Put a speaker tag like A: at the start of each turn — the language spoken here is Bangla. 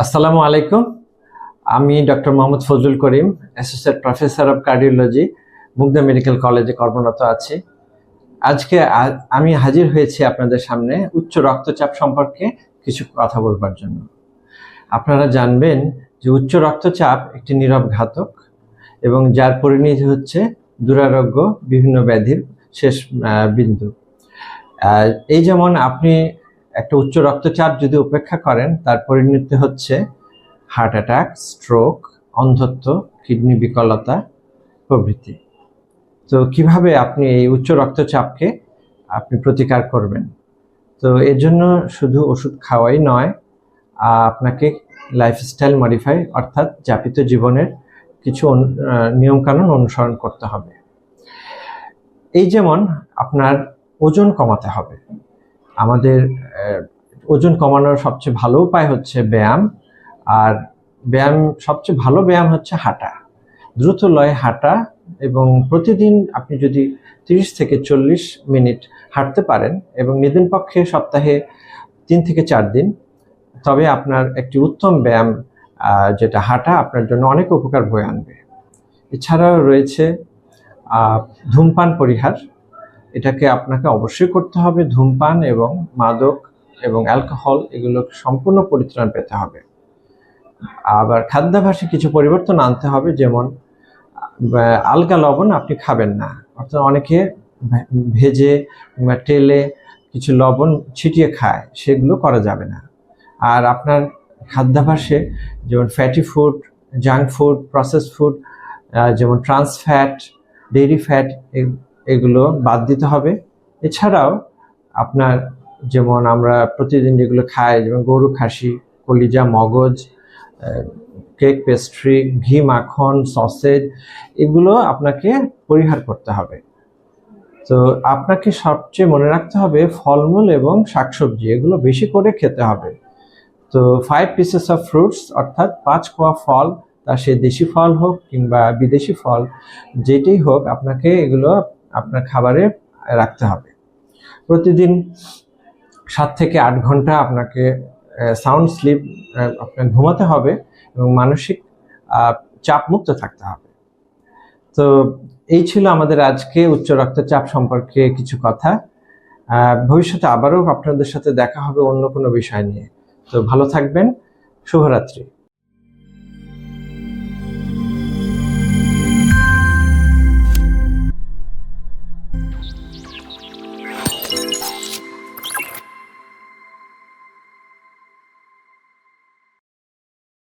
A: আসসালামু আলাইকুম। আমি doctor Mohammad Fazlul Karim, associate professor of cardiology, Mugda medical কলেজে কর্মরত আছি। আজকে আমি হাজির হয়েছি আপনাদের সামনে উচ্চ রক্তচাপ সম্পর্কে কিছু কথা বলবার জন্য। আপনারা জানবেন যে উচ্চ রক্তচাপ একটি নীরব ঘাতক এবং যার পরিণতি হচ্ছে দুরারোগ্য বিভিন্ন ব্যাধির শেষ বিন্দু। এই যেমন আপনি একটা উচ্চ রক্তচাপ যদি উপেক্ষা করেন, তার পরিণতি হচ্ছে হার্ট অ্যাটাক, স্ট্রোক, অন্ধত্ব, কিডনি বিকলতা প্রভৃতি। তো কিভাবে আপনি এই উচ্চ রক্তচাপকে আপনি প্রতিকার করবেন? তো এর জন্য শুধু ওষুধ খাওয়াই নয়, আপনাকে লাইফস্টাইল মডিফাই অর্থাৎ যাপিত জীবনের কিছু নিয়মকানুন অনুসরণ করতে হবে। এই যেমন আপনার ওজন কমাতে হবে। আমাদের ওজন কমানোর সবচেয়ে ভালো উপায় হচ্ছে ব্যায়াম, আর সবচেয়ে ভালো ব্যায়াম হচ্ছে হাঁটা, দ্রুত লয়ে হাঁটা। এবং প্রতিদিন আপনি যদি 30 থেকে 40 মিনিট হাঁটতে পারেন এবং নিদেন পক্ষে সপ্তাহে 3 থেকে 4 দিন, তবে আপনার একটি উত্তম ব্যায়াম যেটা হাঁটা আপনার জন্য অনেক উপকার বয়ে আনবে। এছাড়াও রয়েছে ধূমপান পরিহার। এটাকে আপনাকে অবশ্যই করতে হবে। ধূমপান এবং মাদক এবং অ্যালকোহল এগুলো সম্পূর্ণ পরিত্রাণ পেতে হবে। আবার খাদ্যাভ্যাসে কিছু পরিবর্তন আনতে হবে, যেমন আলগা লবণ আপনি খাবেন না, অর্থাৎ অনেকে ভেজে বা তেলে কিছু লবণ ছিটিয়ে খায়, সেগুলো করা যাবে না। আর আপনার খাদ্যাভ্যাসে যেমন fatty food, junk food, processed food, যেমন ট্রান্স ফ্যাট, ডেইরি ফ্যাট, এগুলো বাদ দিতে হবে। এছাড়াও আপনার যেমন আমরা প্রতিদিন যেগুলো খাই, যেমন গরু, খাসি, কলিজা, মগজ, কেক, পেস্ট্রি, ঘি, মাখন, সসেজ, এগুলো আপনাকে পরিহার করতে হবে। তো আপনাকে সবচেয়ে মনে রাখতে হবে ফলমূল এবং শাকসবজি এগুলো বেশি করে খেতে হবে। তো 5 পিসেস অফ ফ্রুটস অর্থাৎ 5 কোয়া ফল, তা সে দেশি ফল হোক কিংবা বিদেশি ফল, যেটাই হোক, আপনাকে এগুলো আপনার খাবারে রাখতে হবে। প্রতিদিন 7 থেকে 8 ঘন্টা আপনাকে সাউন্ড স্লিপ আপনার ঘুমাতে হবে এবং মানসিক চাপ মুক্ত থাকতে হবে। তো এই ছিল আমাদের আজকে উচ্চ রক্তচাপ সম্পর্কে কিছু কথা। ভবিষ্যতে আবারও আপনাদের সাথে দেখা হবে অন্য কোনো বিষয় নিয়ে। তো ভালো থাকবেন। শুভরাত্রি।